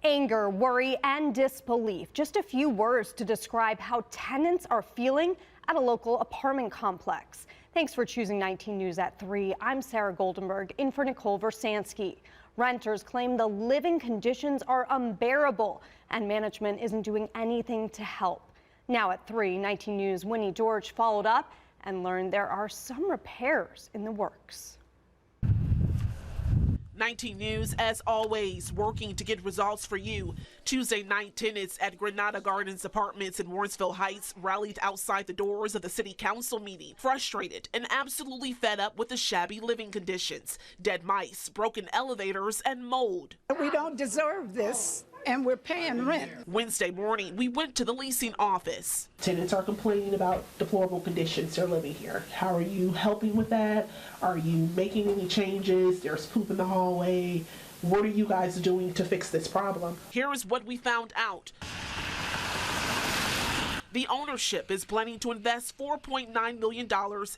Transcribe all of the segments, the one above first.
Anger, worry, and disbelief. Just a few words to describe how tenants are feeling at a local apartment complex. Thanks for choosing 19 News at 3. I'm Sarah Goldenberg, in for Nicole Versansky. Renters claim the living conditions are unbearable, and management isn't doing anything to help. Now at 3, 19 News' Winnie George followed up and learned there are some repairs in the works. 19 News, as always, working to get results for you. Tuesday night, tenants at Granada Gardens Apartments in Warrensville Heights rallied outside the doors of the city council meeting, frustrated and absolutely fed up with the shabby living conditions, dead mice, broken elevators, and mold. We don't deserve this, and we're paying rent. Wednesday morning, we went to the leasing office. Tenants are complaining about deplorable conditions they're living here. How are you helping with that? Are you making any changes? There's poop in the hallway. What are you guys doing to fix this problem? Here is what we found out. The ownership is planning to invest $4.9 million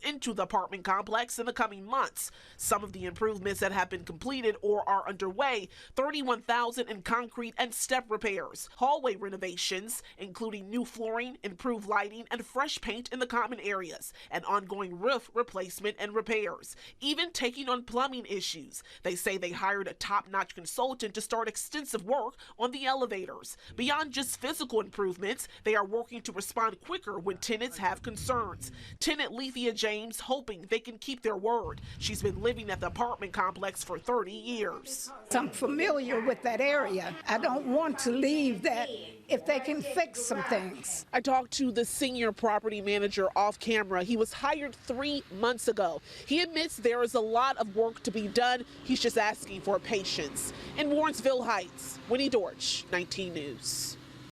into the apartment complex in the coming months. Some of the improvements that have been completed or are underway, $31,000 in concrete and step repairs, hallway renovations, including new flooring, improved lighting, and fresh paint in the common areas, and ongoing roof replacement and repairs, even taking on plumbing issues. They say they hired a top-notch consultant to start extensive work on the elevators. Beyond just physical improvements, they are working to respond quicker when tenants have concerns. Tenant Lethea James hoping they can keep their word. She's been living at the apartment complex for 30 years. I'm familiar with that area. I don't want to leave that if they can fix some things. I talked to the senior property manager off camera. He was hired 3 months ago. He admits there is a lot of work to be done. He's just asking for patience. In Warrensville Heights, Winnie George, 19 News.